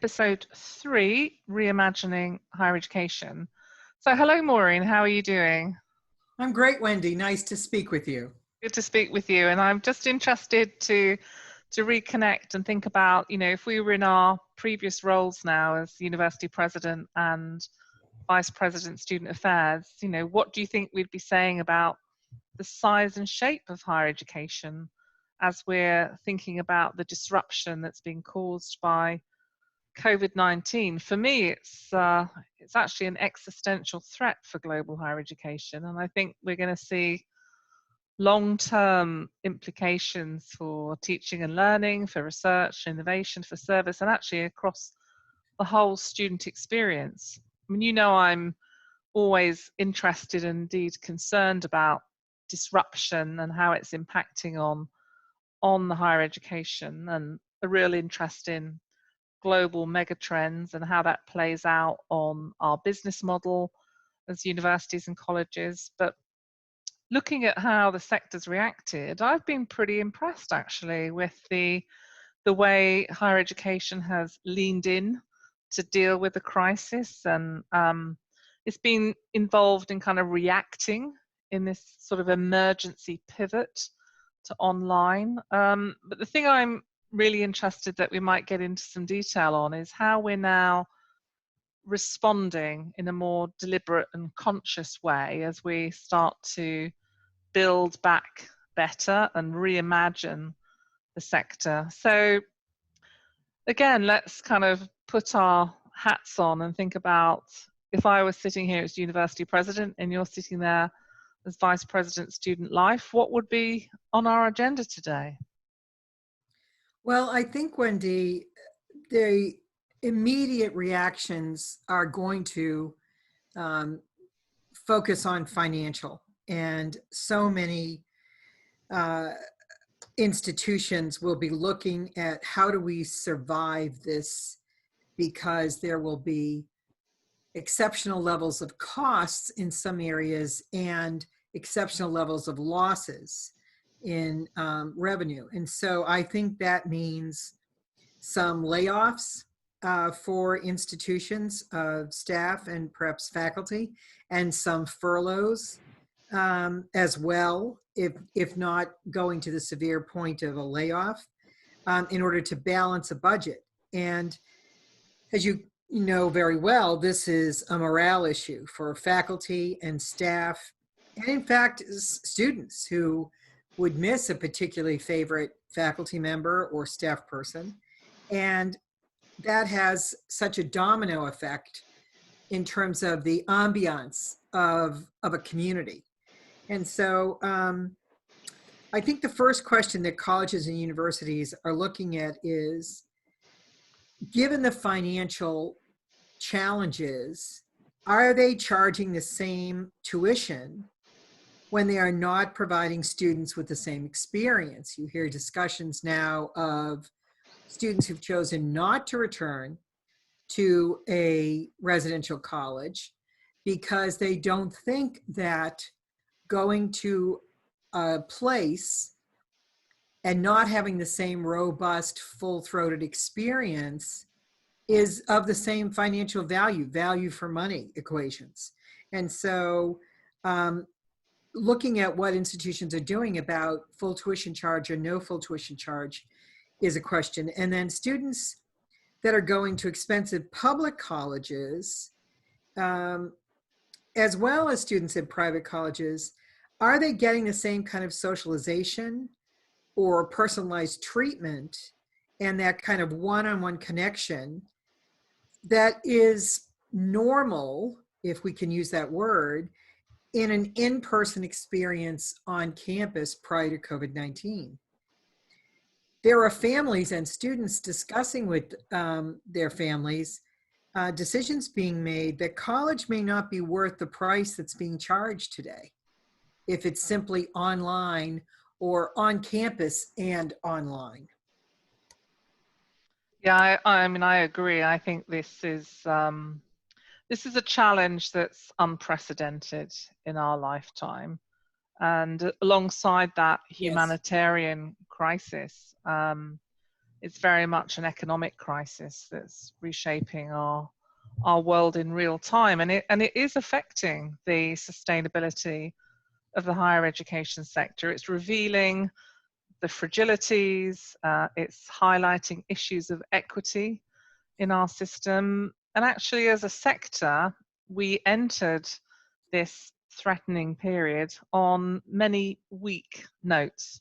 episode 3, Reimagining Higher Education. So hello, Maureen, how are you doing? I'm great, Wendy. Nice to speak with you. Good to speak with you. And I'm just interested to reconnect and think about, if we were in our previous roles now as university president and vice president student affairs, what do you think we'd be saying about the size and shape of higher education as we're thinking about the disruption that's being caused by COVID-19? For me, it's actually an existential threat for global higher education, and I think we're going to see long-term implications for teaching and learning, for research, innovation, for service, and actually across the whole student experience. I mean, I'm always interested and indeed concerned about disruption and how it's impacting on the higher education, and a real interest in global megatrends and how that plays out on our business model as universities and colleges. But looking at how the sector's reacted, I've been pretty impressed actually with the way higher education has leaned in to deal with the crisis, and it's been involved in kind of reacting in this sort of emergency pivot to online. But the thing I'm really interested that we might get into some detail on is how we're now responding in a more deliberate and conscious way as we start to build back better and reimagine the sector. So again, let's kind of put our hats on and think about, if I was sitting here as university president and you're sitting there as vice president student life, what would be on our agenda today? Well, I think, Wendy, the immediate reactions are going to focus on financial, and so many institutions will be looking at how do we survive this, because there will be exceptional levels of costs in some areas and exceptional levels of losses in revenue. And so I think that means some layoffs for institutions of staff and perhaps faculty, and some furloughs as well, if not going to the severe point of a layoff, in order to balance a budget. And as you know very well, this is a morale issue for faculty and staff, and in fact, students who would miss a particularly favorite faculty member or staff person. And that has such a domino effect in terms of the ambiance of a community. And so I think the first question that colleges and universities are looking at is, given the financial challenges, are they charging the same tuition when they are not providing students with the same experience? You hear discussions now of students who've chosen not to return to a residential college because they don't think that going to a place and not having the same robust, full-throated experience is of the same financial value for money equations. And so looking at what institutions are doing about full tuition charge or no full tuition charge is a question. And then students that are going to expensive public colleges, as well as students in private colleges, are they getting the same kind of socialization or personalized treatment and that kind of one-on-one connection that is normal, if we can use that word, in an in-person experience on campus prior to COVID-19? There are families and students discussing with their families decisions being made that college may not be worth the price that's being charged today if it's simply online or on campus and online. Yeah, I mean, I agree. I think this is a challenge that's unprecedented in our lifetime, and alongside that humanitarian crisis, it's very much an economic crisis that's reshaping our world in real time, and it is affecting the sustainability of the higher education sector. It's revealing the fragilities, it's highlighting issues of equity in our system. And actually, as a sector, we entered this threatening period on many weak notes.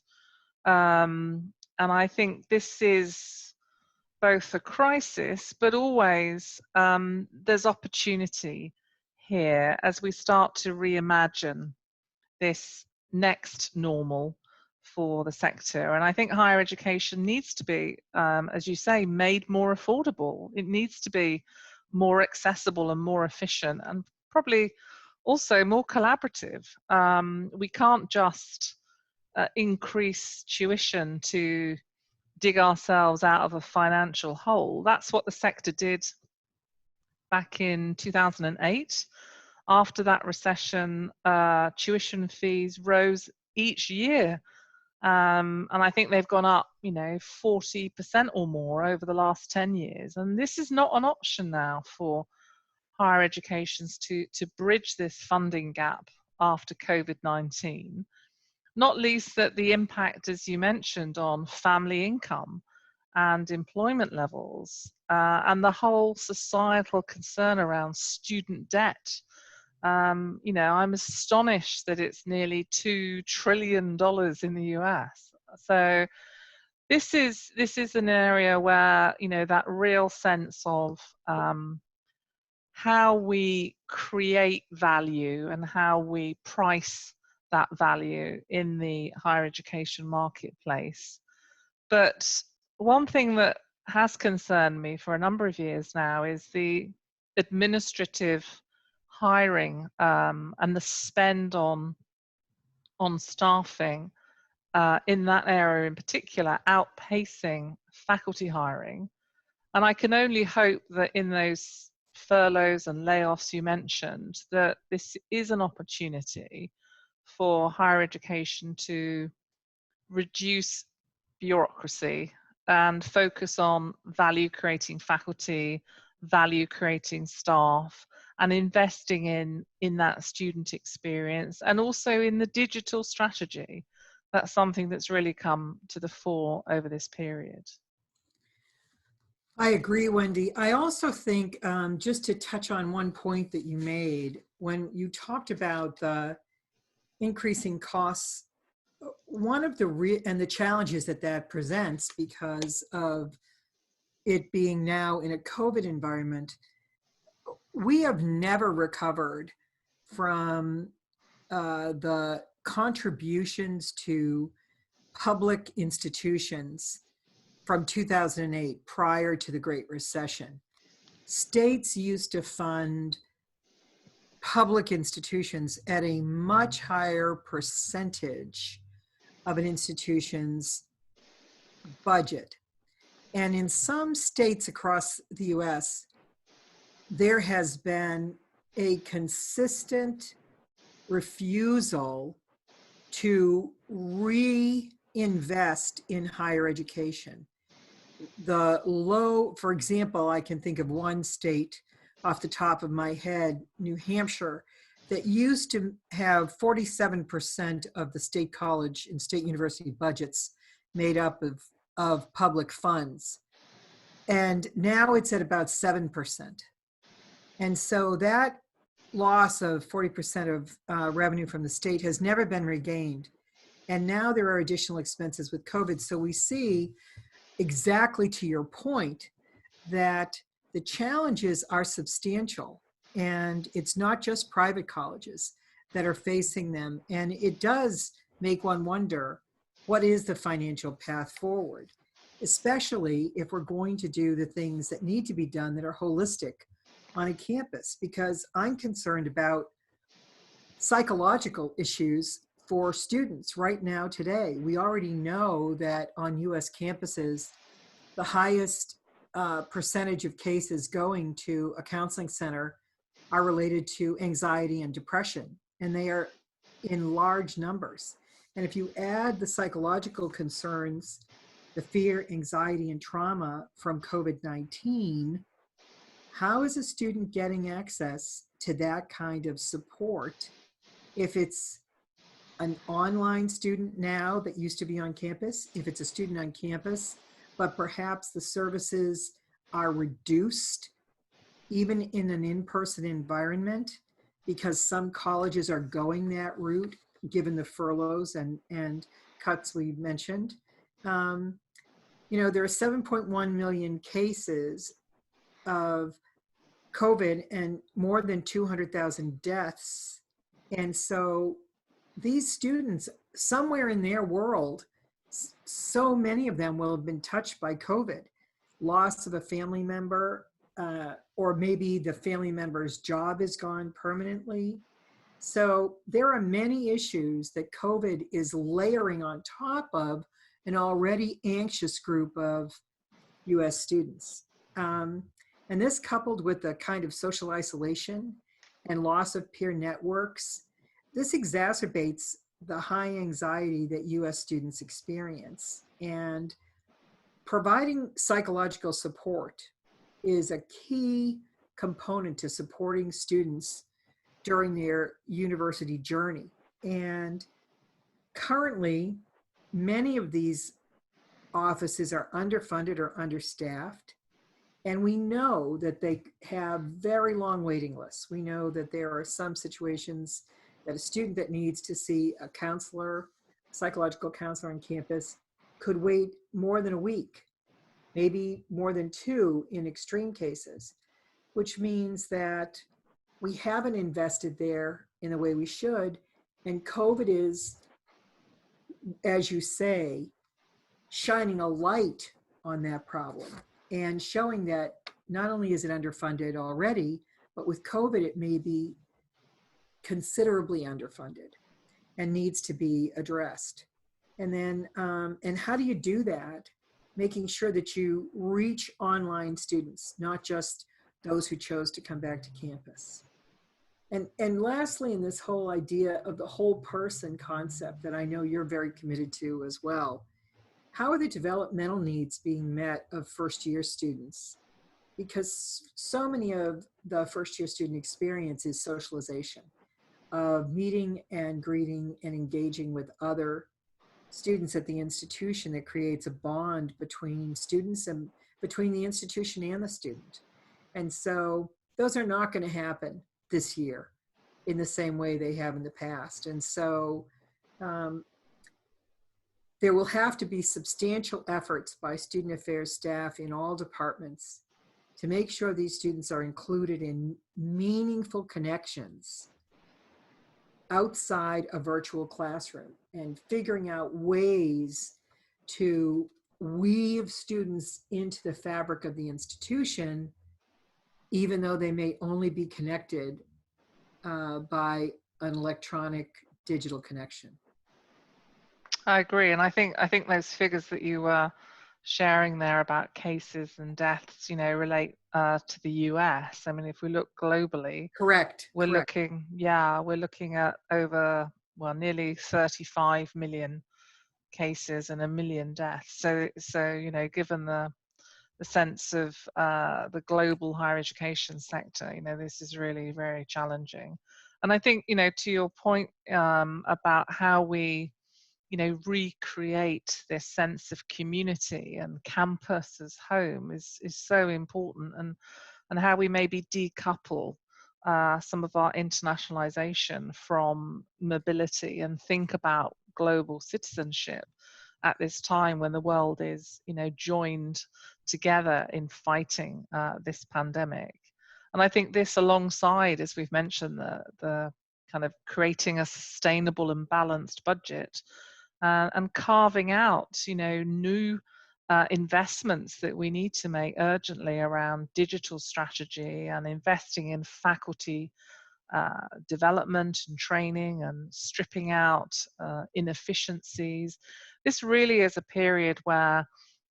And I think this is both a crisis, but always there's opportunity here as we start to reimagine this next normal for the sector. And I think higher education needs to be, as you say, made more affordable. It needs to be more accessible and more efficient, and probably also more collaborative. We can't just increase tuition to dig ourselves out of a financial hole. That's what the sector did back in 2008. After that recession, tuition fees rose each year. And I think they've gone up, 40% or more over the last 10 years. And this is not an option now for higher educations to bridge this funding gap after COVID-19. Not least that the impact, as you mentioned, on family income and employment levels, and the whole societal concern around student debt. I'm astonished that it's nearly $2 trillion in the US. So this is an area where, that real sense of how we create value and how we price that value in the higher education marketplace. But one thing that has concerned me for a number of years now is the administrative hiring and the spend on staffing in that area in particular, outpacing faculty hiring. And I can only hope that in those furloughs and layoffs you mentioned, that this is an opportunity for higher education to reduce bureaucracy and focus on value creating faculty, value creating staff, and investing in that student experience, and also in the digital strategy. That's something that's really come to the fore over this period. I agree, Wendy. I also think, just to touch on one point that you made, when you talked about the increasing costs, one of the challenges that presents because of it being now in a COVID environment, we have never recovered from the contributions to public institutions from 2008, prior to the Great Recession. States used to fund public institutions at a much higher percentage of an institution's budget. And in some states across the US, there has been a consistent refusal to reinvest in higher education. For example, I can think of one state off the top of my head, New Hampshire, that used to have 47% of the state college and state university budgets made up of public funds. And now it's at about 7%. And so that loss of 40% of revenue from the state has never been regained. And now there are additional expenses with COVID. So we see, exactly to your point, that the challenges are substantial. And it's not just private colleges that are facing them. And it does make one wonder, what is the financial path forward? Especially if we're going to do the things that need to be done that are holistic on a campus, because I'm concerned about psychological issues for students right now today. We already know that on US campuses, the highest percentage of cases going to a counseling center are related to anxiety and depression, and they are in large numbers. And if you add the psychological concerns the fear, anxiety, and trauma from COVID-19, how is a student getting access to that kind of support if it's an online student now that used to be on campus, if it's a student on campus, but perhaps the services are reduced even in an in-person environment because some colleges are going that route given the furloughs and cuts we mentioned. You know, there are 7.1 million cases of COVID and more than 200,000 deaths. And so these students, somewhere in their world, so many of them will have been touched by COVID. Loss of a family member, or maybe the family member's job is gone permanently. So there are many issues that COVID is layering on top of an already anxious group of US students. And this, coupled with the kind of social isolation and loss of peer networks, this exacerbates the high anxiety that US students experience. And providing psychological support is a key component to supporting students during their university journey. And currently, many of these offices are underfunded or understaffed. And we know that they have very long waiting lists. We know that there are some situations that a student that needs to see a counselor, psychological counselor on campus, could wait more than a week, maybe more than 2 in extreme cases, which means that we haven't invested there in the way we should. And COVID is, as you say, shining a light on that problem and showing that not only is it underfunded already, but with COVID, it may be considerably underfunded and needs to be addressed. And then, and how do you do that? Making sure that you reach online students, not just those who chose to come back to campus. And lastly, in this whole idea of the whole person concept that I know you're very committed to as well, how are the developmental needs being met of first-year students? Because so many of the first-year student experience is socialization, of meeting and greeting and engaging with other students at the institution that creates a bond between students and between the institution and the student. And so those are not going to happen this year in the same way they have in the past. And so there will have to be substantial efforts by student affairs staff in all departments to make sure these students are included in meaningful connections outside a virtual classroom and figuring out ways to weave students into the fabric of the institution, even though they may only be connected by an electronic digital connection. I agree, and I think those figures that you were sharing there about cases and deaths, you know, relate to the US. I mean, if we look globally, Correct. we're looking at over, well, nearly 35 million cases and 1 million deaths. So you know, given the sense of the global higher education sector, you know, this is really very challenging. And I think, you know, to your point about how we, you know, recreate this sense of community and campus as home is so important, and how we maybe decouple some of our internationalization from mobility and think about global citizenship at this time when the world is, you know, joined together in fighting this pandemic. And I think this, alongside, as we've mentioned, the kind of creating a sustainable and balanced budget and carving out, you know, new investments that we need to make urgently around digital strategy and investing in faculty development and training and stripping out inefficiencies. This really is a period where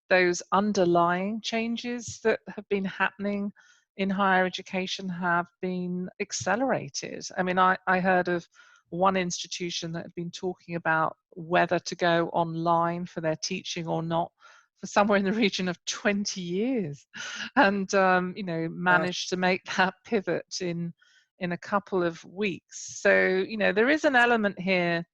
those underlying changes that have been happening in higher education have been accelerated. I mean, I heard of one institution that had been talking about whether to go online for their teaching or not for somewhere in the region of 20 years, and you know, Gosh. managed to make that pivot in a couple of weeks. So, you know, there is an element here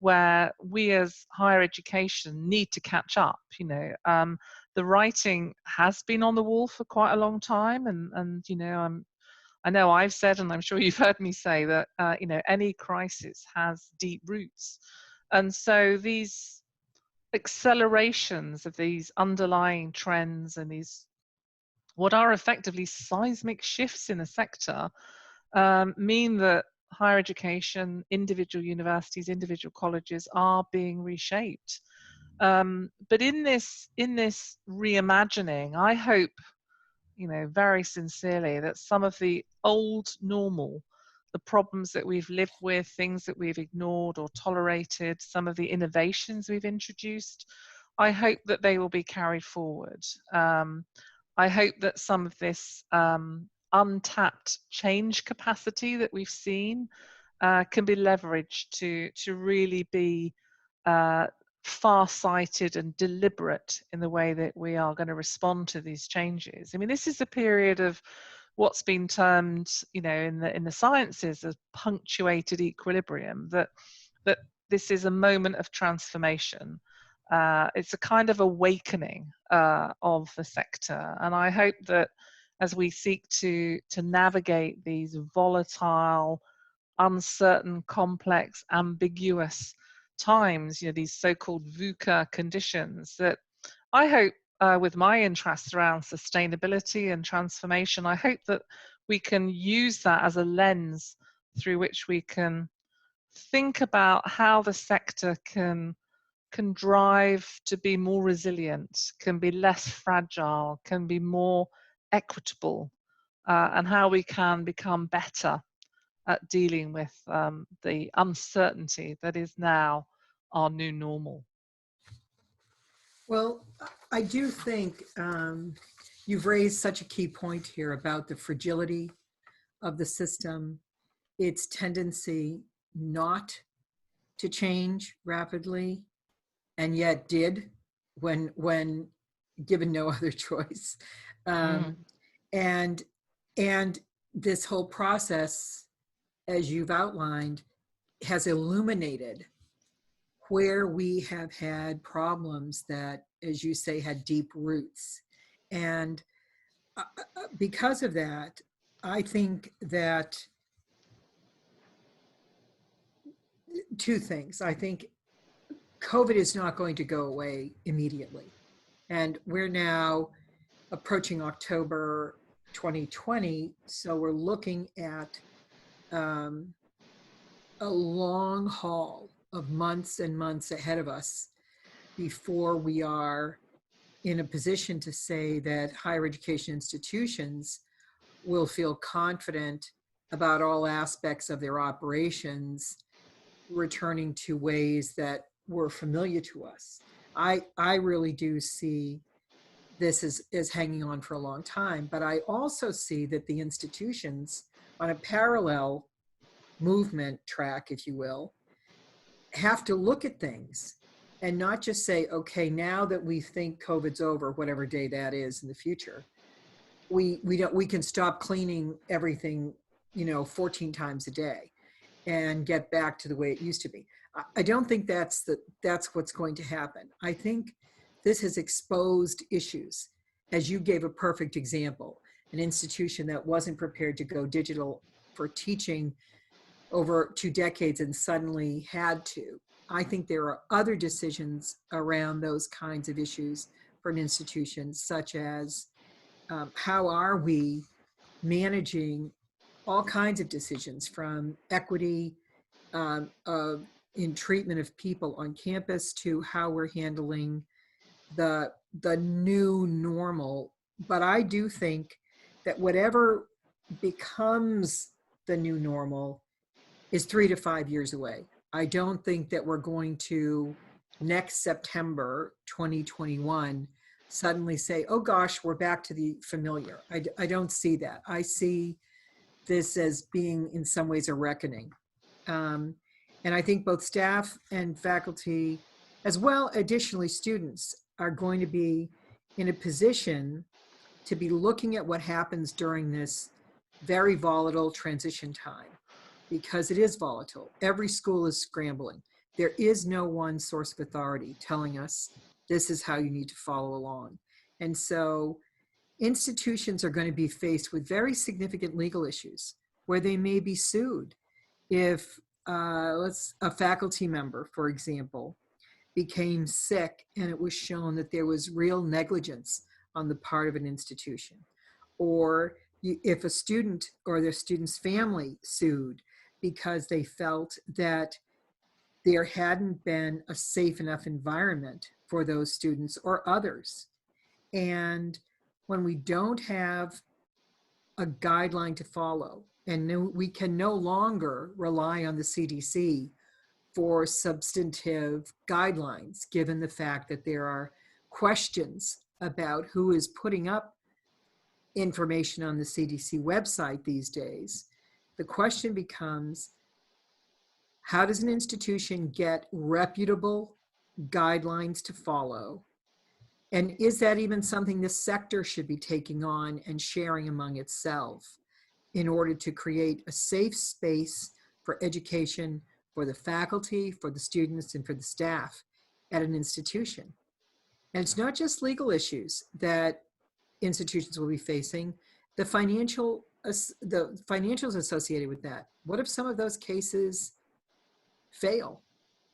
where we as higher education need to catch up. You know, the writing has been on the wall for quite a long time, and you know, I know I've said, and I'm sure you've heard me say that, you know, any crisis has deep roots. And so these accelerations of these underlying trends and these what are effectively seismic shifts in the sector mean that higher education, individual universities, individual colleges are being reshaped. But in this reimagining, I hope, you know, very sincerely, that some of the old normal, the problems that we've lived with, things that we've ignored or tolerated, some of the innovations we've introduced, I hope that they will be carried forward. I hope that some of this untapped change capacity that we've seen can be leveraged to really be far-sighted and deliberate in the way that we are going to respond to these changes. I mean, this is a period of what's been termed, you know, in the sciences as punctuated equilibrium. That this is a moment of transformation. It's a kind of awakening of the sector, and I hope that as we seek to navigate these volatile, uncertain, complex, ambiguous times, you know, these so-called VUCA conditions, that I hope with my interests around sustainability and transformation, I hope that we can use that as a lens through which we can think about how the sector can drive to be more resilient, can be less fragile, can be more equitable, and how we can become better at dealing with the uncertainty that is now our new normal. Well, I do think you've raised such a key point here about the fragility of the system, its tendency not to change rapidly, and yet did when given no other choice. Mm. And and this whole process, as you've outlined, has illuminated where we have had problems that, as you say, had deep roots. And because of that, I think that two things. I think COVID is not going to go away immediately. And we're now approaching October 2020. So we're looking at a long haul of months and months ahead of us before we are in a position to say that higher education institutions will feel confident about all aspects of their operations returning to ways that were familiar to us. I really do see this as hanging on for a long time, but I also see that the institutions on a parallel movement track, if you will, have to look at things and not just say, okay, now that we think COVID's over, whatever day that is in the future, we can stop cleaning everything, 14 times a day and get back to the way it used to be. I don't think that's what's going to happen. I think this has exposed issues, as you gave a perfect example, an institution that wasn't prepared to go digital for teaching over 2 decades and suddenly had to. I think there are other decisions around those kinds of issues for an institution, such as how are we managing all kinds of decisions, from equity in treatment of people on campus to how we're handling the new normal. But I do think that whatever becomes the new normal is 3 to 5 years away. I don't think that we're going to, next September 2021, suddenly say, oh gosh, we're back to the familiar. I don't see that. I see this as being in some ways a reckoning. And I think both staff and faculty, as well additionally students, are going to be in a position to be looking at what happens during this very volatile transition time, because it is volatile. Every school is scrambling. There is no one source of authority telling us this is how you need to follow along. And so institutions are going to be faced with very significant legal issues where they may be sued if a faculty member, for example, became sick and it was shown that there was real negligence on the part of an institution, or if a student or their student's family sued because they felt that there hadn't been a safe enough environment for those students or others. And when we don't have a guideline to follow, and we can no longer rely on the CDC for substantive guidelines, given the fact that there are questions about who is putting up information on the CDC website these days. The question becomes, how does an institution get reputable guidelines to follow? And is that even something the sector should be taking on and sharing among itself in order to create a safe space for education for the faculty, for the students, and for the staff at an institution? And it's not just legal issues that institutions will be facing, the financials associated with that. What if some of those cases fail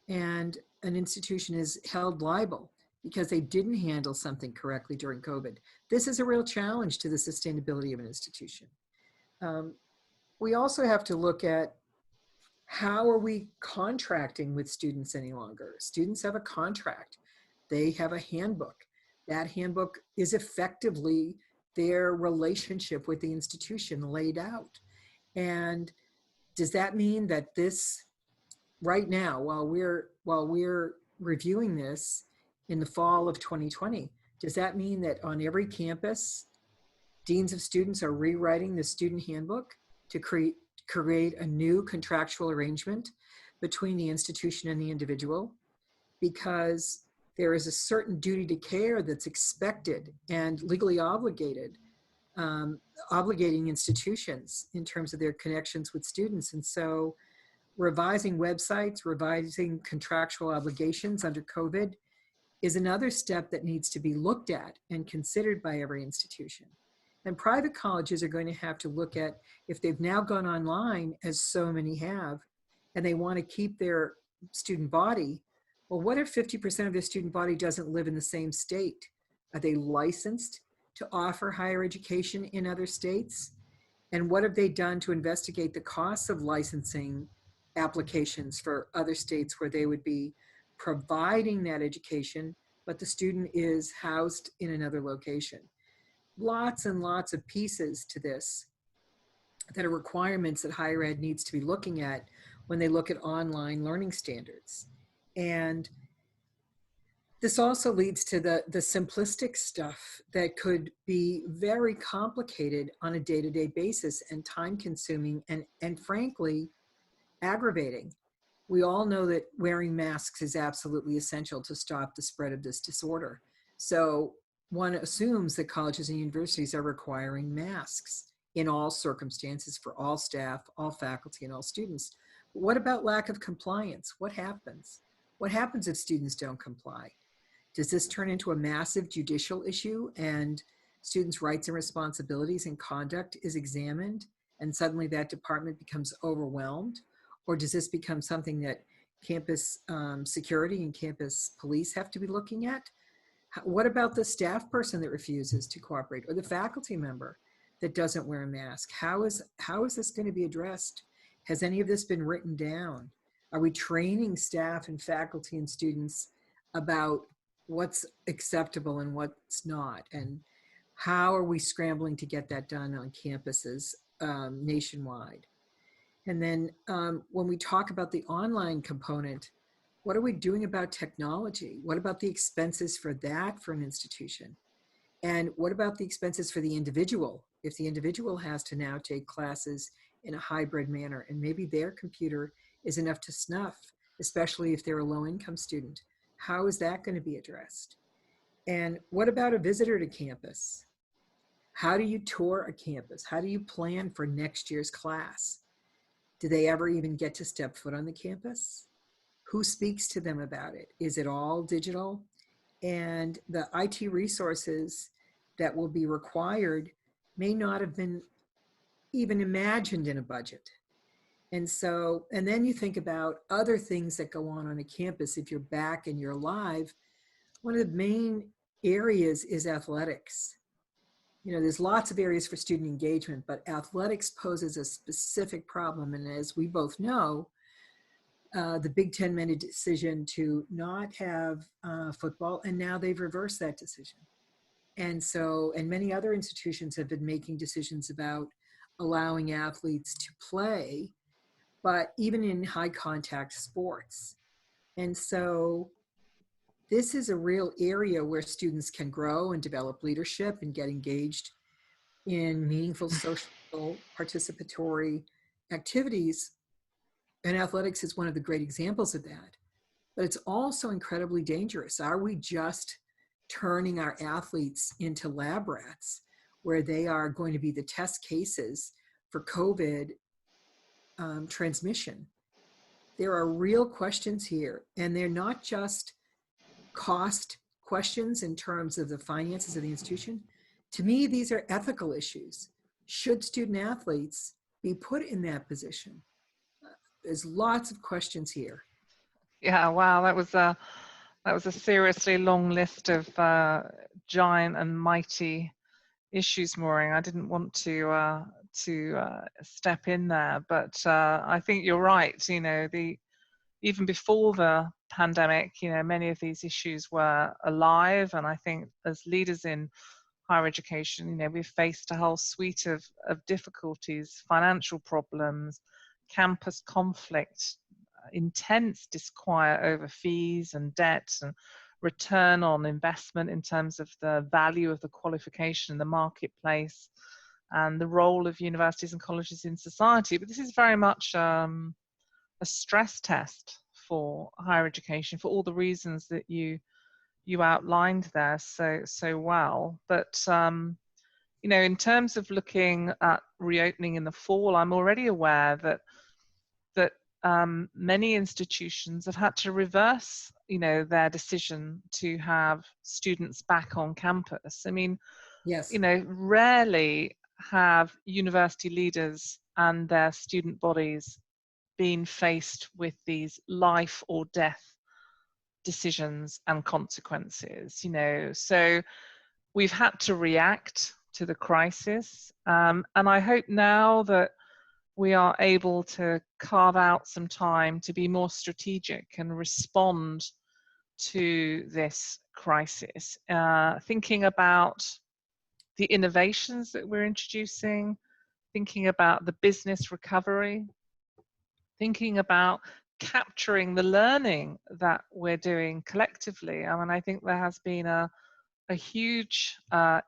and an institution is held liable because they didn't handle something correctly during COVID? This is a real challenge to the sustainability of an institution. We also have to look at, how are we contracting with students any longer? Students have a contract. They have a handbook. That handbook is effectively their relationship with the institution laid out. And does that mean that this, right now, while we're reviewing this in the fall of 2020, does that mean that on every campus, deans of students are rewriting the student handbook to create a new contractual arrangement between the institution and the individual? Because there is a certain duty to care that's expected and legally obligated, obligating institutions in terms of their connections with students. And so revising websites, revising contractual obligations under COVID is another step that needs to be looked at and considered by every institution. And private colleges are going to have to look at, if they've now gone online, as so many have, and they want to keep their student body, well, what if 50% of their student body doesn't live in the same state? Are they licensed to offer higher education in other states? And what have they done to investigate the costs of licensing applications for other states where they would be providing that education, but the student is housed in another location? Lots and lots of pieces to this that are requirements that higher ed needs to be looking at when they look at online learning standards. And this also leads to the simplistic stuff that could be very complicated on a day-to-day basis and time-consuming and frankly, aggravating. We all know that wearing masks is absolutely essential to stop the spread of this disorder. So one assumes that colleges and universities are requiring masks in all circumstances for all staff, all faculty, and all students. But what about lack of compliance? What happens? What happens if students don't comply? Does this turn into a massive judicial issue and students' rights and responsibilities and conduct is examined and suddenly that department becomes overwhelmed? Or does this become something that campus security and campus police have to be looking at? What about the staff person that refuses to cooperate, or the faculty member that doesn't wear a mask? How is this going to be addressed? Has any of this been written down? Are we training staff and faculty and students about what's acceptable and what's not? And how are we scrambling to get that done on campuses nationwide? And then when we talk about the online component, what are we doing about technology? What about the expenses for that for an institution? And what about the expenses for the individual? If the individual has to now take classes in a hybrid manner and maybe their computer is enough to snuff, especially if they're a low-income student, how is that going to be addressed? And what about a visitor to campus? How do you tour a campus? How do you plan for next year's class? Do they ever even get to step foot on the campus? Who speaks to them about it? Is it all digital? And the IT resources that will be required may not have been even imagined in a budget. And so, and then you think about other things that go on a campus. If you're back and you're live, one of the main areas is athletics. You know, there's lots of areas for student engagement, but athletics poses a specific problem. And as we both know, the Big Ten made a decision to not have football, and now they've reversed that decision. And so, and many other institutions have been making decisions about allowing athletes to play, but even in high contact sports. And so this is a real area where students can grow and develop leadership and get engaged in meaningful social participatory activities. And athletics is one of the great examples of that. But it's also incredibly dangerous. Are we just turning our athletes into lab rats where they are going to be the test cases for COVID transmission? There are real questions here, and they're not just cost questions in terms of the finances of the institution. To me, these are ethical issues. Should student athletes be put in that position? There's lots of questions here. Yeah, wow, that was a seriously long list of giant and mighty issues, Maureen. I didn't want to step in there, but I think you're right. You know, even before the pandemic, you know, many of these issues were alive, and I think as leaders in higher education, you know, we've faced a whole suite of difficulties, financial problems, campus conflict, intense disquiet over fees and debts and return on investment in terms of the value of the qualification in the marketplace and the role of universities and colleges in society. But this is very much a stress test for higher education for all the reasons that you outlined there so well. But you know, in terms of looking at reopening in the fall, I'm already aware that many institutions have had to reverse, you know, their decision to have students back on campus. I mean, Yes. you know, rarely have university leaders and their student bodies been faced with these life or death decisions and consequences, you know. So we've had to react to the crisis. And I hope now that we are able to carve out some time to be more strategic and respond to this crisis, thinking about the innovations that we're introducing, thinking about the business recovery, thinking about capturing the learning that we're doing collectively. I mean, I think there has been a huge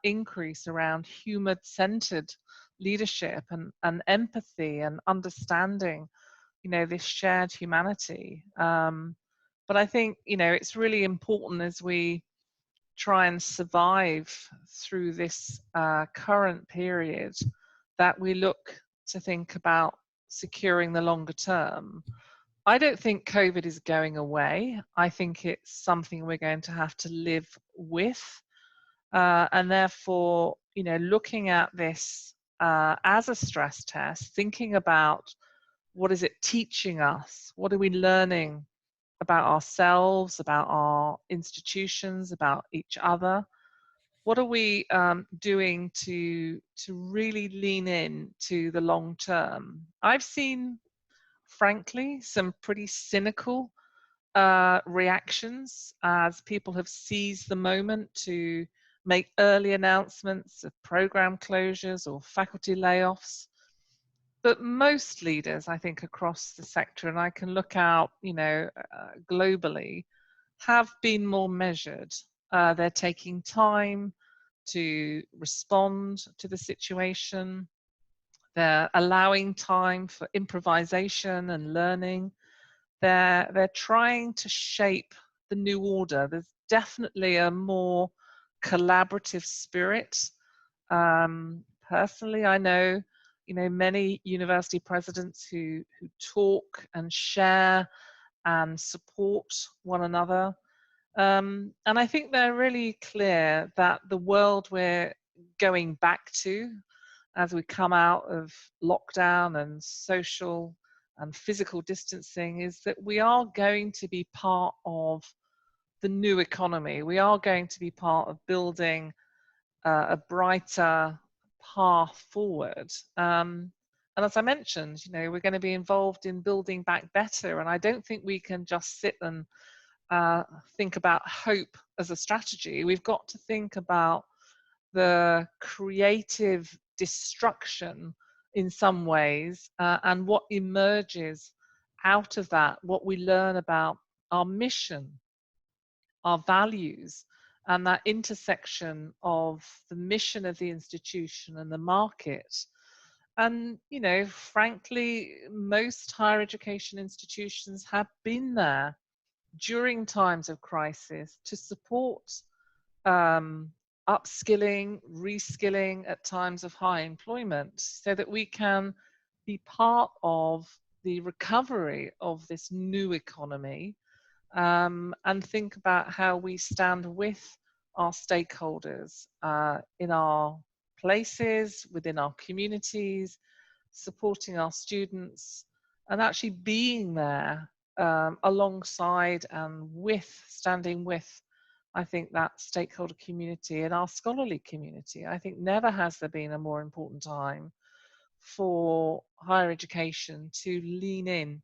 increase around human-centered leadership and empathy and understanding, you know, this shared humanity. But I think, you know, it's really important as we try and survive through this current period that we look to think about securing the longer term. I don't think COVID is going away. I think it's something we're going to have to live with. And therefore, you know, looking at this as a stress test, thinking about what is it teaching us? What are we learning about ourselves, about our institutions, about each other? What are we doing to really lean in to the long term? I've seen, frankly, some pretty cynical reactions as people have seized the moment to make early announcements of program closures or faculty layoffs. But most leaders, I think, across the sector, and I can look out, you know, globally, have been more measured. They're taking time to respond to the situation. They're allowing time for improvisation and learning. They're trying to shape the new order. There's definitely a more collaborative spirit. Personally, I know, many university presidents who talk and share and support one another. And I think they're really clear that the world we're going back to as we come out of lockdown and social and physical distancing is that we are going to be part of the new economy. We are going to be part of building a brighter path forward. And as I mentioned, we're going to be involved in building back better. And I don't think we can just sit and think about hope as a strategy. We've got to think about the creative destruction in some ways and what emerges out of that, what we learn about our mission, our values, and that intersection of the mission of the institution and the market. And, frankly, most higher education institutions have been there during times of crisis to support upskilling, reskilling at times of high employment so that we can be part of the recovery of this new economy, and think about how we stand with our stakeholders in our places, within our communities, supporting our students, and actually being there alongside and standing with, I think, that stakeholder community and our scholarly community. I think never has there been a more important time for higher education to lean in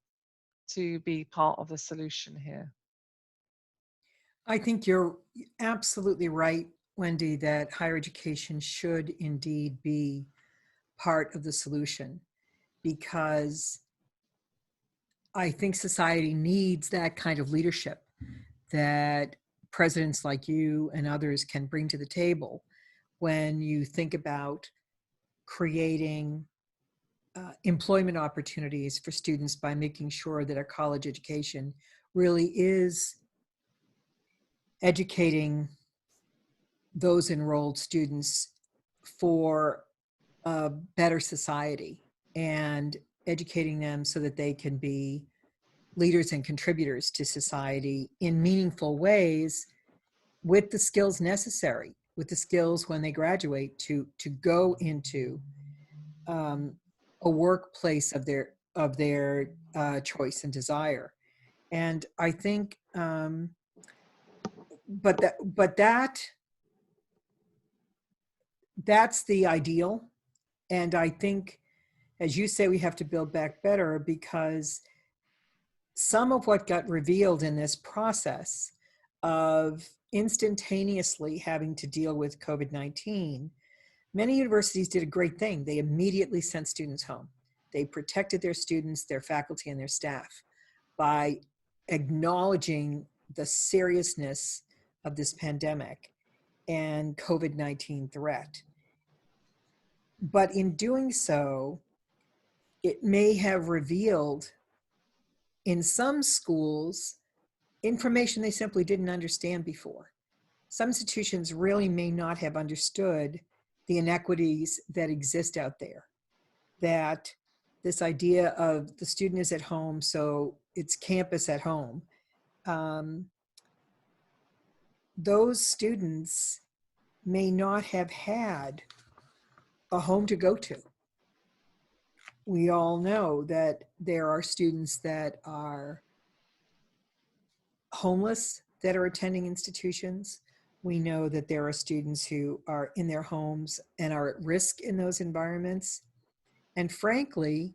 to be part of the solution here. I think you're absolutely right, Wendy, that higher education should indeed be part of the solution, because I think society needs that kind of leadership that presidents like you and others can bring to the table when you think about creating employment opportunities for students by making sure that our college education really is educating those enrolled students for a better society and educating them so that they can be leaders and contributors to society in meaningful ways with the skills necessary, with the skills when they graduate to go into a workplace of their choice and desire. And I think, that's the ideal. And I think, as you say, we have to build back better, because some of what got revealed in this process of instantaneously having to deal with COVID-19, many universities did a great thing. They immediately sent students home. They protected their students, their faculty, and their staff by acknowledging the seriousness of this pandemic and COVID-19 threat. But in doing so, it may have revealed in some schools information they simply didn't understand before. Some institutions really may not have understood the inequities that exist out there, that this idea of the student is at home, so it's campus at home. Those students may not have had a home to go to. We all know that there are students that are homeless that are attending institutions. We know that there are students who are in their homes and are at risk in those environments. And frankly,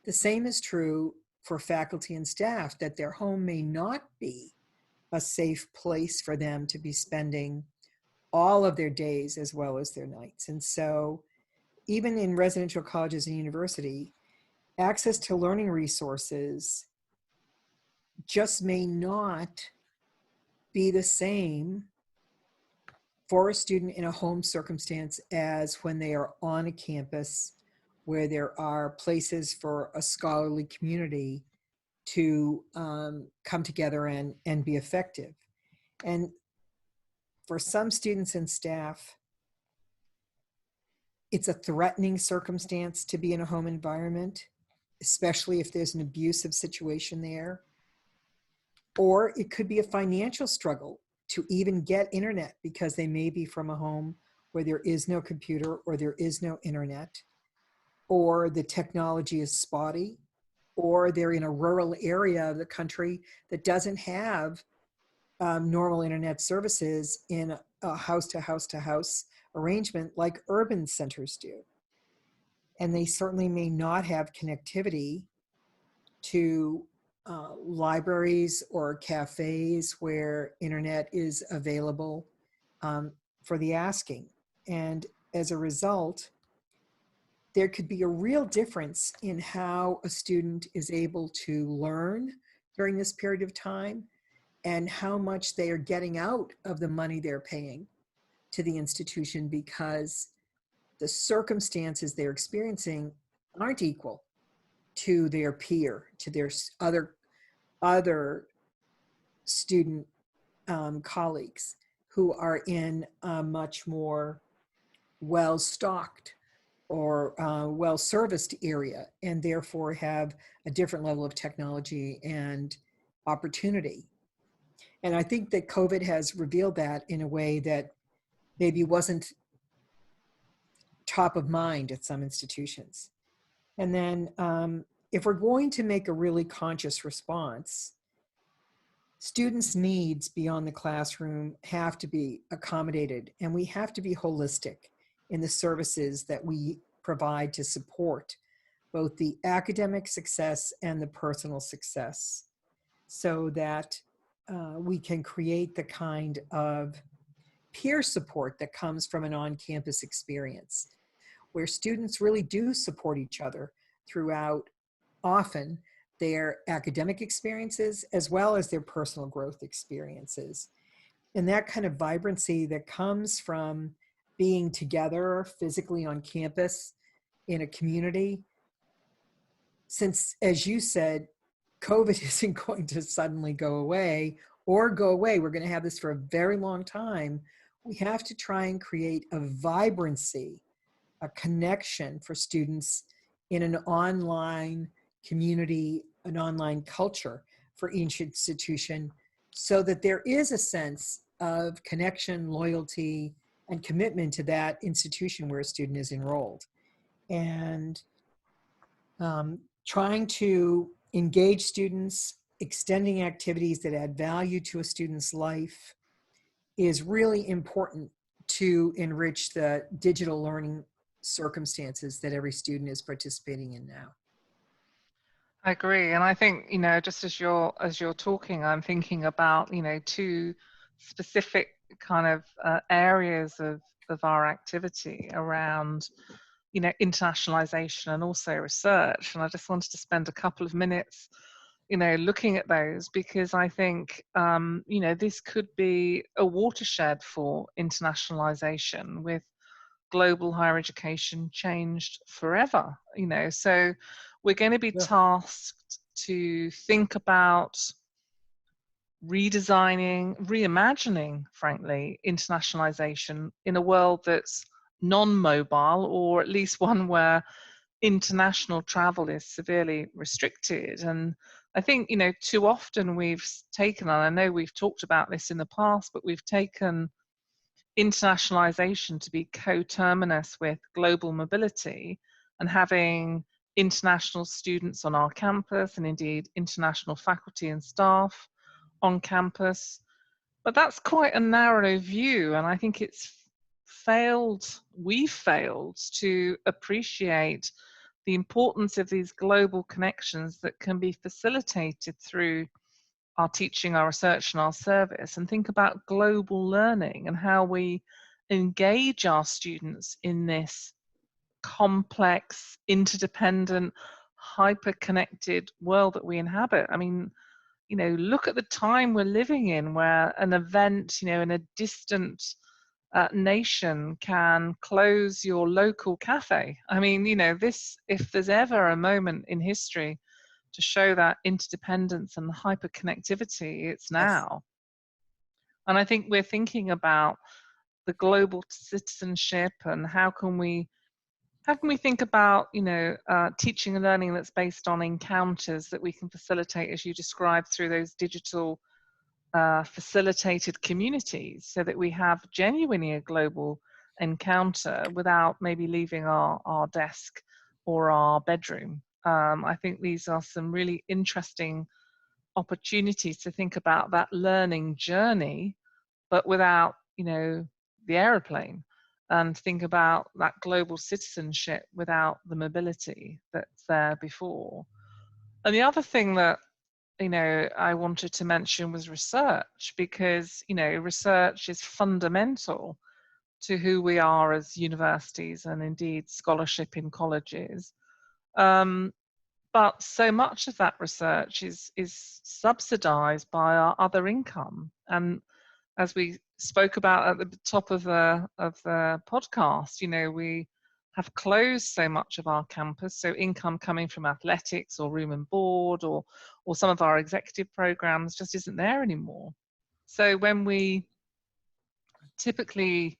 the same is true for faculty and staff, that their home may not be a safe place for them to be spending all of their days as well as their nights. And so even in residential colleges and university, access to learning resources just may not be the same for a student in a home circumstance as when they are on a campus where there are places for a scholarly community to come together and be effective. And for some students and staff, it's a threatening circumstance to be in a home environment, especially if there's an abusive situation there. Or it could be a financial struggle to even get internet because they may be from a home where there is no computer or there is no internet, or the technology is spotty, or they're in a rural area of the country that doesn't have normal internet services in a house to house to house arrangement like urban centers do. And they certainly may not have connectivity to libraries or cafes where internet is available for the asking. And as a result, there could be a real difference in how a student is able to learn during this period of time and how much they are getting out of the money they're paying to the institution, because the circumstances they're experiencing aren't equal to their peer, to their other student colleagues who are in a much more well-stocked or well-serviced area, and therefore have a different level of technology and opportunity. And I think that COVID has revealed that in a way that maybe wasn't top of mind at some institutions. And then if we're going to make a really conscious response, students' needs beyond the classroom have to be accommodated, and we have to be holistic in the services that we provide to support both the academic success and the personal success, so that we can create the kind of peer support that comes from an on-campus experience, where students really do support each other throughout often their academic experiences as well as their personal growth experiences. And that kind of vibrancy that comes from being together physically on campus in a community, since, as you said, COVID isn't going to suddenly go away. We're going to have this for a very long time. We have to try and create a vibrancy, a connection for students in an online community, an online culture for each institution, so that there is a sense of connection, loyalty, and commitment to that institution where a student is enrolled. And trying to engage students, extending activities that add value to a student's life is really important to enrich the digital learning circumstances that every student is participating in now. I agree, and I think, you know, just as you're talking, I'm thinking about, you know, two specific kind of areas of our activity around, you know, internationalization and also research. And I just wanted to spend a couple of minutes, you know, looking at those, because I think, you know, this could be a watershed for internationalization, with global higher education changed forever, you know. So we're going to be tasked to think about redesigning, reimagining, frankly, internationalization in a world that's non-mobile, or at least one where international travel is severely restricted. And I think, you know, too often we've taken, and I know we've talked about this in the past, but we've taken internationalization to be coterminous with global mobility, and having international students on our campus, and indeed international faculty and staff on campus. But that's quite a narrow view, and I think we've failed to appreciate the importance of these global connections that can be facilitated through our teaching, our research, and our service, and think about global learning and how we engage our students in this complex, interdependent, hyper-connected world that we inhabit. I mean, you know, look at the time we're living in, where an event, you know, in a distant nation can close your local cafe. I mean, you know, this, if there's ever a moment in history to show that interdependence and hyperconnectivity, it's now. And I think we're thinking about the global citizenship and how can we think about, teaching and learning that's based on encounters that we can facilitate, as you described, through those digital facilitated communities, so that we have genuinely a global encounter without maybe leaving our desk or our bedroom. I think these are some really interesting opportunities to think about that learning journey, but without, the aeroplane, and think about that global citizenship without the mobility that's there before. And the other thing that, I wanted to mention was research, because, research is fundamental to who we are as universities and indeed scholarship in colleges. Um, but so much of that research is subsidized by our other income. And as we spoke about at the top of the podcast, we have closed so much of our campus, so income coming from athletics or room and board or some of our executive programs just isn't there anymore. So when we typically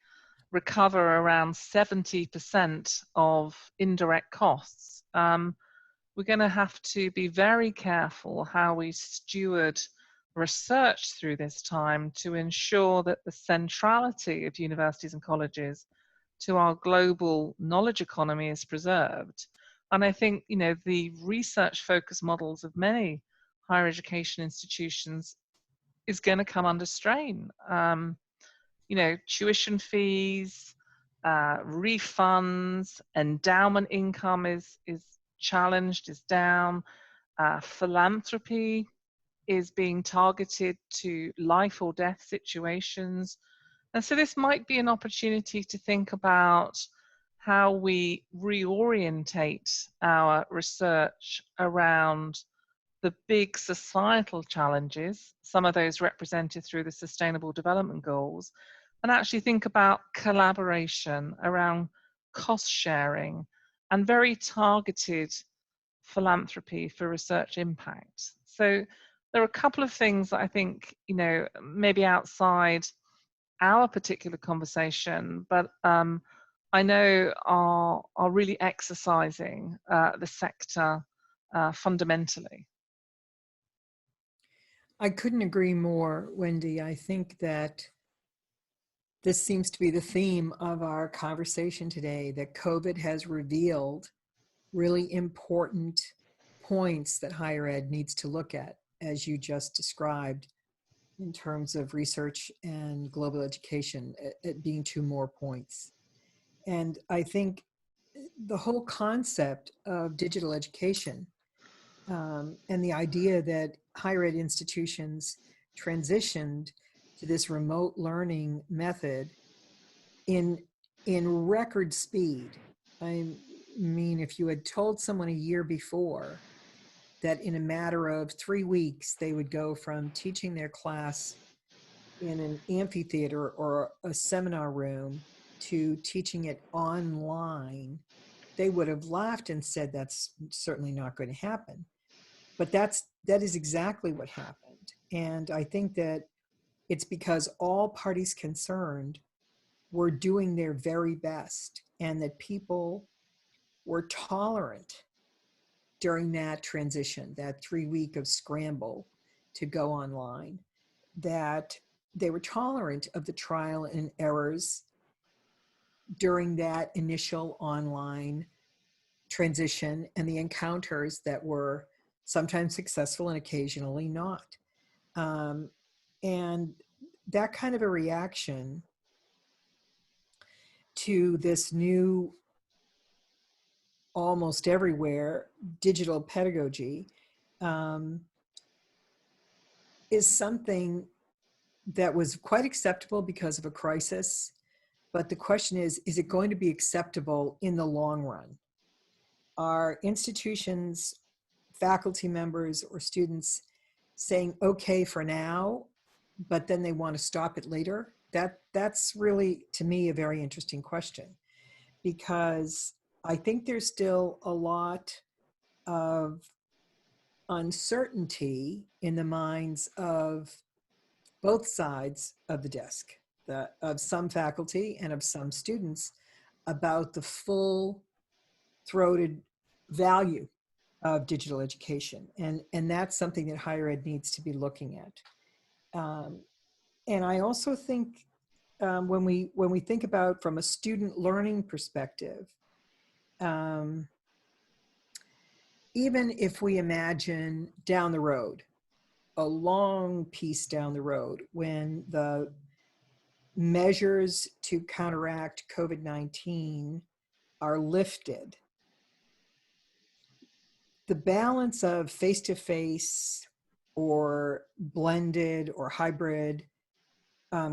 recover around 70% of indirect costs, we're going to have to be very careful how we steward research through this time to ensure that the centrality of universities and colleges to our global knowledge economy is preserved. And I think, the research focused models of many higher education institutions is going to come under strain. Tuition fees, refunds, endowment income is challenged, is down. Philanthropy is being targeted to life or death situations. And so this might be an opportunity to think about how we reorientate our research around the big societal challenges, some of those represented through the Sustainable Development Goals, and actually think about collaboration around cost sharing and very targeted philanthropy for research impact. So there are a couple of things that I think, maybe outside our particular conversation, but I know are really exercising the sector fundamentally. I couldn't agree more, Wendy. I think that this seems to be the theme of our conversation today, that COVID has revealed really important points that higher ed needs to look at, as you just described, in terms of research and global education, it being two more points. And I think the whole concept of digital education and the idea that higher ed institutions transitioned to this remote learning method in record speed. I mean, if you had told someone a year before that in a matter of 3 weeks they would go from teaching their class in an amphitheater or a seminar room to teaching it online, they would have laughed and said that's certainly not going to happen. But that is exactly what happened. And I think that it's because all parties concerned were doing their very best, and that people were tolerant during that transition, that 3 week of scramble to go online, that they were tolerant of the trial and errors during that initial online transition and the encounters that were sometimes successful and occasionally not. And that kind of a reaction to this new, almost everywhere, digital pedagogy is something that was quite acceptable because of a crisis. But the question is it going to be acceptable in the long run? Are institutions, faculty members, or students saying okay for now, but then they want to stop it later? That's really, to me, a very interesting question, because I think there's still a lot of uncertainty in the minds of both sides of the desk, of some faculty and of some students, about the full-throated value of digital education. And that's something that higher ed needs to be looking at. And I also think when we think about from a student learning perspective, even if we imagine down the road, a long piece down the road, when the measures to counteract COVID-19 are lifted, the balance of face-to-face or blended or hybrid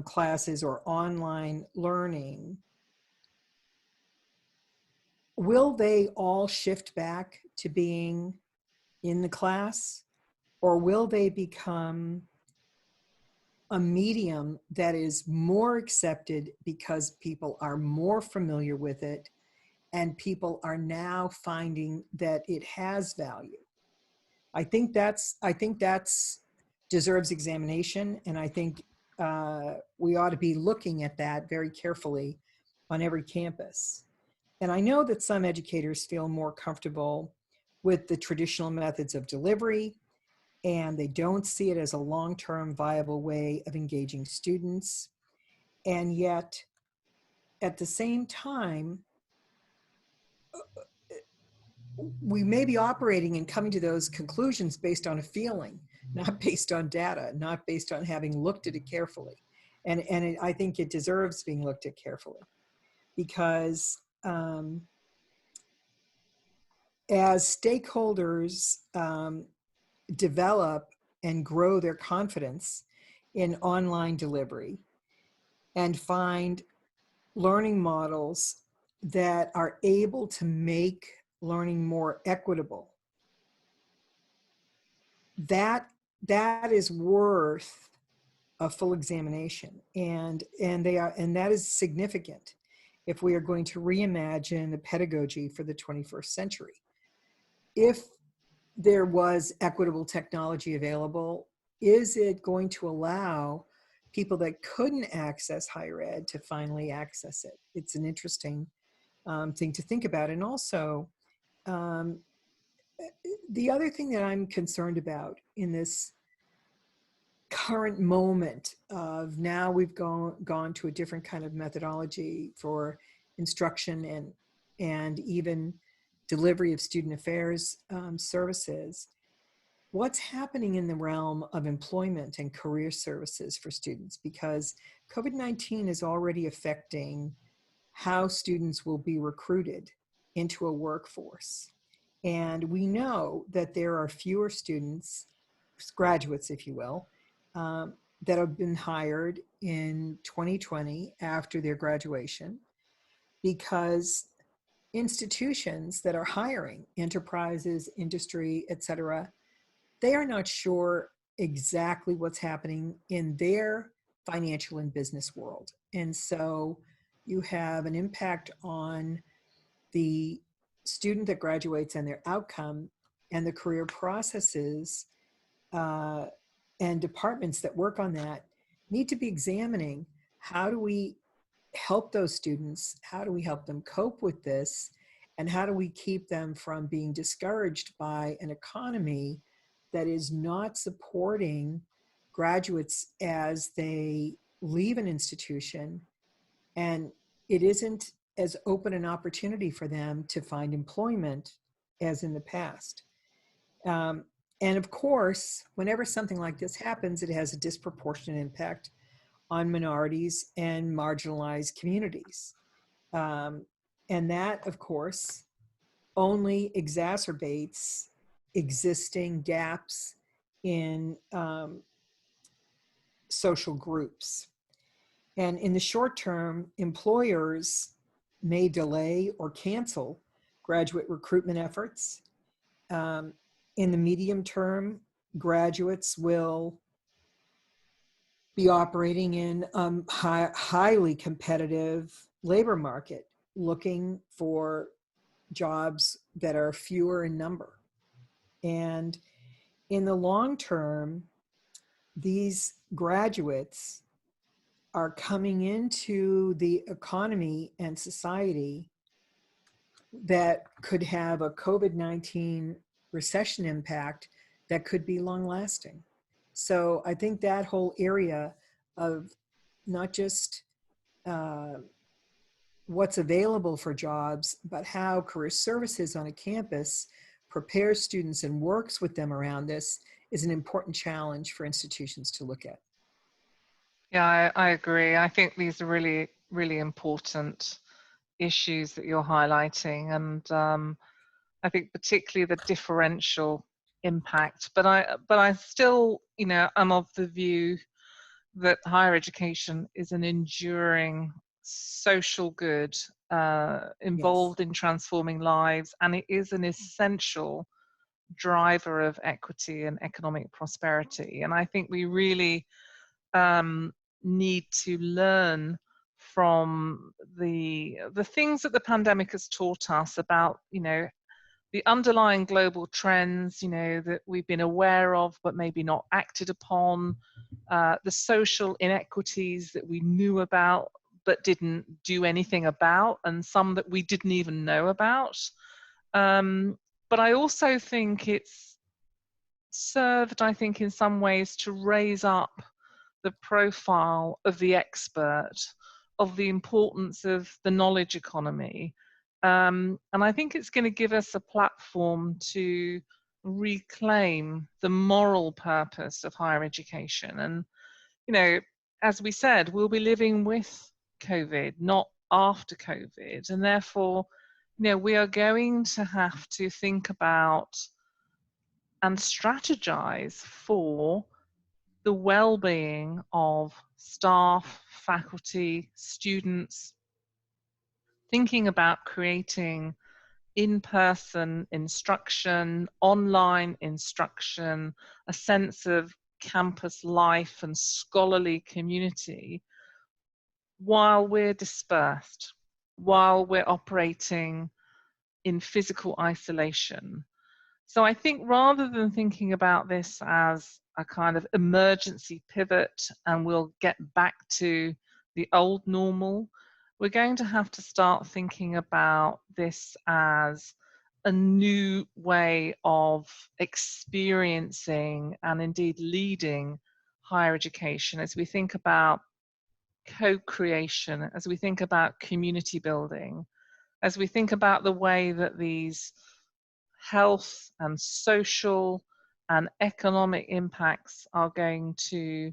classes or online learning, will they all shift back to being in the class, or will they become a medium that is more accepted because people are more familiar with it and people are now finding that it has value? I think that's deserves examination, and I think we ought to be looking at that very carefully on every campus. And I know that some educators feel more comfortable with the traditional methods of delivery, and they don't see it as a long-term viable way of engaging students. And yet, at the same time, we may be operating and coming to those conclusions based on a feeling, not based on data, not based on having looked at it carefully. And I think it deserves being looked at carefully, because as stakeholders develop and grow their confidence in online delivery and find learning models that are able to make learning more equitable, that is worth a full examination, and that is significant if we are going to reimagine the pedagogy for the 21st century. If there was equitable technology available, is it going to allow people that couldn't access higher ed to finally access it? It's an interesting thing to think about. And also, the other thing that I'm concerned about in this current moment of now we've gone to a different kind of methodology for instruction and even delivery of student affairs services, what's happening in the realm of employment and career services for students? Because COVID-19 is already affecting how students will be recruited into a workforce. And we know that there are fewer students, graduates, if you will, that have been hired in 2020 after their graduation, because institutions that are hiring, enterprises, industry, et cetera, they are not sure exactly what's happening in their financial and business world. And so you have an impact on the student that graduates and their outcome, and the career processes and departments that work on that need to be examining, how do we help those students? How do we help them cope with this? And how do we keep them from being discouraged by an economy that is not supporting graduates as they leave an institution, and it isn't as open an opportunity for them to find employment as in the past? And of course, whenever something like this happens, it has a disproportionate impact on minorities and marginalized communities. And that, of course, only exacerbates existing gaps in social groups. And in the short term, employers may delay or cancel graduate recruitment efforts. In the medium term, graduates will be operating in a highly competitive labor market, looking for jobs that are fewer in number. And in the long term, these graduates are coming into the economy and society that could have a COVID-19 recession impact that could be long lasting. So I think that whole area of not just what's available for jobs, but how career services on a campus prepares students and works with them around this is an important challenge for institutions to look at. Yeah, I agree. I think these are really, really important issues that you're highlighting, and I think particularly the differential impact. But I still, I'm of the view that higher education is an enduring social good, Yes. involved in transforming lives, and it is an essential driver of equity and economic prosperity. And I think we really need to learn from the things that the pandemic has taught us about, the underlying global trends, that we've been aware of but maybe not acted upon, the social inequities that we knew about but didn't do anything about, and some that we didn't even know about. But I also think it's served, I think, in some ways to raise up the profile of the expert, of the importance of the knowledge economy. And I think it's going to give us a platform to reclaim the moral purpose of higher education. And, as we said, we'll be living with COVID, not after COVID. And therefore, we are going to have to think about and strategize for the well-being of staff, faculty, students, thinking about creating in-person instruction, online instruction, a sense of campus life and scholarly community while we're dispersed, while we're operating in physical isolation. So I think rather than thinking about this as a kind of emergency pivot and we'll get back to the old normal, we're going to have to start thinking about this as a new way of experiencing and indeed leading higher education as we think about co-creation, as we think about community building, as we think about the way that these health and social and economic impacts are going to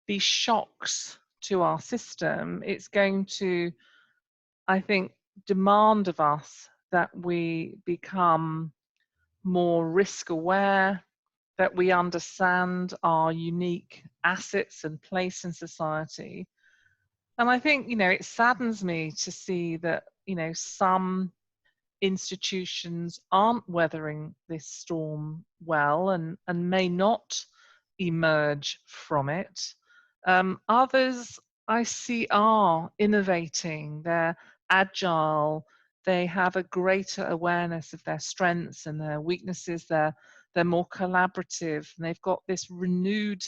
be shocks to our system. It's going to, I think, demand of us that we become more risk aware, that we understand our unique assets and place in society. And I think, it saddens me to see that, some institutions aren't weathering this storm well and may not emerge from it. Others I see are innovating, they're agile, they have a greater awareness of their strengths and their weaknesses, they're more collaborative, and they've got this renewed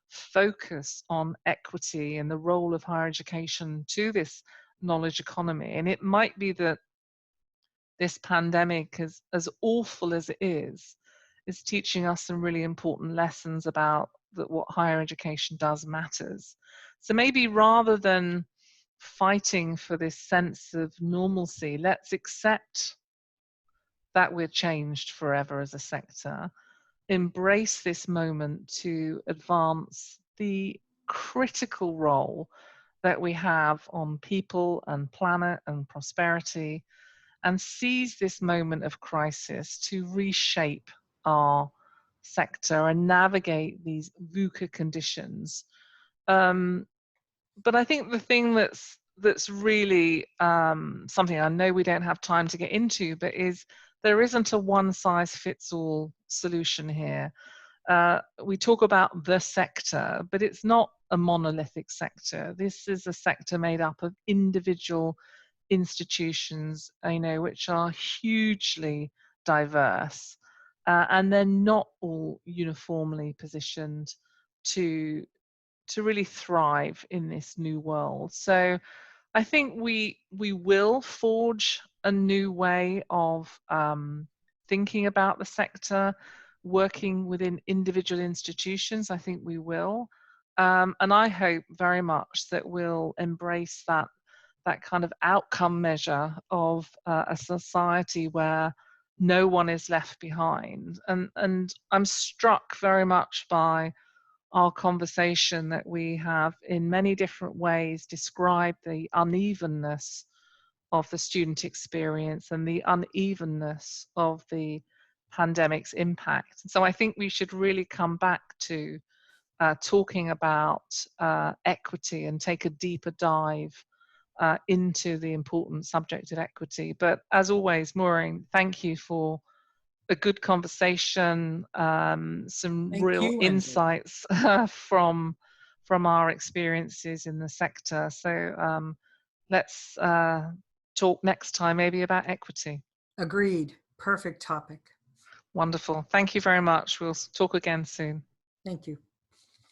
focus on equity and the role of higher education to this knowledge economy. And it might be that this pandemic, as awful as it is teaching us some really important lessons about that what higher education does matters. So maybe rather than fighting for this sense of normalcy, let's accept that we're changed forever as a sector, embrace this moment to advance the critical role that we have on people and planet and prosperity, and seize this moment of crisis to reshape our sector and navigate these VUCA conditions. But I think the thing that's really something I know we don't have time to get into, but is there isn't a one-size-fits-all solution here. We talk about the sector, but it's not a monolithic sector. This is a sector made up of individual institutions, which are hugely diverse, and they're not all uniformly positioned to really thrive in this new world. So I think we will forge a new way of thinking about the sector, working within individual institutions. I think we will, and I hope very much that we'll embrace that kind of outcome measure of a society where no one is left behind. And I'm struck very much by our conversation that we have in many different ways described the unevenness of the student experience and the unevenness of the pandemic's impact. So I think we should really come back to talking about equity and take a deeper dive into the important subject of equity. But as always, Maureen, thank you for a good conversation, some Thank real you, Wendy. insights from our experiences in the sector. So let's talk next time maybe about equity. Agreed. Perfect topic. Wonderful. Thank you very much. We'll talk again soon. Thank you.